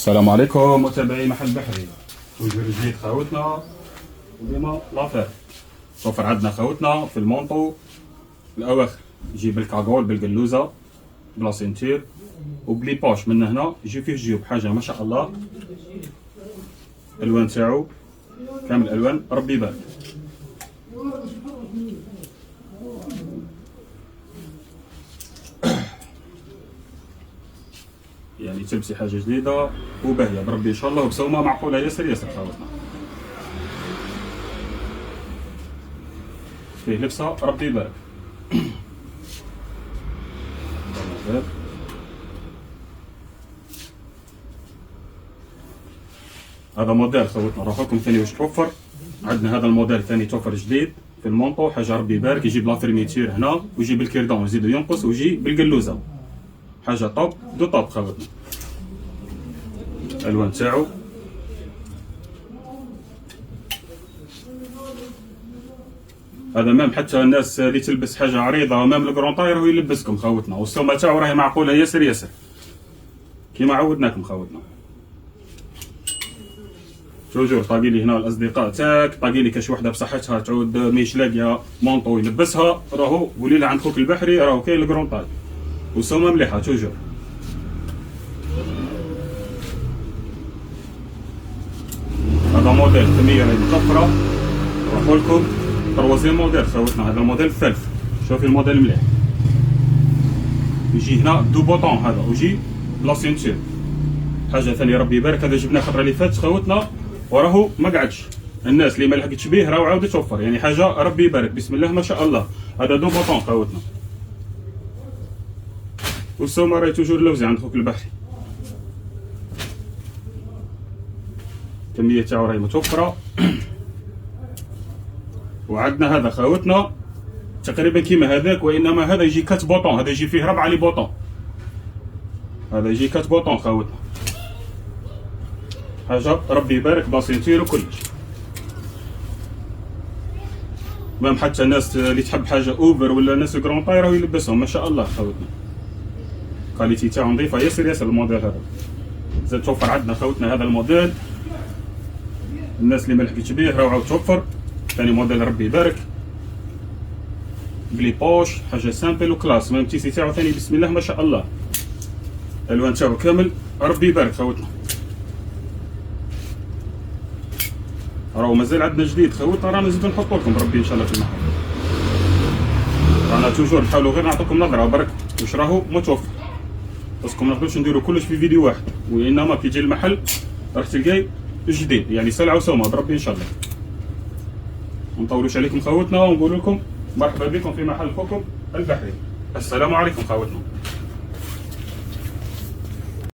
السلام عليكم متابعي محل بحري. توجور جديد خاوتنا وديما لافير. شوفر عندنا خاوتنا في المونطو الاواخر يجي بالكاغول بالقلوزه بلا سينتير وبلي بوش من هنا، يجي فيه جيوب حاجه ما شاء الله. الوان تاعو كامل الوان ربي يبارك. يعني تلبسي حاجه جديده وباهيه بربي ان شاء الله، وبسومه معقوله ياسر ياسر خاوتنا. فيه لبسه ربي يبارك. هذا موديل خوتنا نروح لكم ثاني واش توفر. عندنا هذا الموديل ثاني توفر جديد في المونطو، حاجه ربي يبارك. يجي بلا فرينيتير هنا ويجي بالكيردون يزيدو ينقص ويجي بالقلوزه، حاجه طوب دو طوب خوتنا. الالوان تاعو هذا مام حتى الناس اللي تلبس حاجه عريضه ومام الكرون طاير هو يلبسكم خوتنا، والسومه تاعو راهي معقوله ياسر ياسر كيما عودناكم خوتنا. توجور طاقي لي هنا الاصدقاء تاعك، طاقي لي كاش وحده بصحتها تعود مش لاقيه مونطو يلبسها، راهو قولي لها عند خوك البحري راهو كاين الكرون طاي وسومه مليحه توجور. هذا موديل كميه راهي متوفره. نروحو لكم تروازيام موديل خوتنا، هذا الموديل الثالث. شوفي الموديل مليح، يجي هنا دو بوطون هذا ويجي بلا سينتير. حاجه ثانيه ربي يبارك، هذا جبناه الخطره اللي فاتت خوتنا وراهو ما قعدش. الناس اللي ما لحقتش بيه راهو عاود توفر، يعني حاجه ربي يبارك بسم الله ما شاء الله. هذا دو بوطون خوتنا، والسومه راهي توجور لوزي عند خوك البحري. الكميه تاعو راهي متوفره. وعندنا هذا خاوتنا تقريبا كيما هذاك، وانما هذا يجي كات بوطون، هذا يجي فيه 4 لي بوطون، هذا يجي كات بوطون خاوتنا. حاجه ربي يبارك باسينتير وكلش. مام حتى الناس اللي تحب حاجه اوفر ولا الناس كرون طاي راهو يلبسهم ما شاء الله خاوتنا. كاليتي تاعو نظيفه ياسر ياسر. الموديل هذا زاد توفر عندنا خاوتنا هذا الموديل. الناس اللي ما لحقتش بيه راهو عاود توفر. ثاني موديل ربي يبارك بلي بوش، حاجه سامبل وكلاس. مام تيسي تاعو ثاني بسم الله ما شاء الله. الالوان تاعو كامل ربي يبارك خوتنا. راهو مازال عندنا جديد خوتنا، رانا نزيدو نحطو لكم بربي ان شاء الله في المحل. رانا توجور نحاولو غير نعطيكم نظره برك واش راهو متوفر، باسكو ما نقدروش نديرو كلش في فيديو واحد، وانما كي تجي المحل راح تلقاي جديد، يعني سلعه وسومه بربي ان شاء الله. ما نطولوش عليكم خوتنا ونقول لكم مرحبا بكم في محل خوكم البحري. السلام عليكم خوتنا.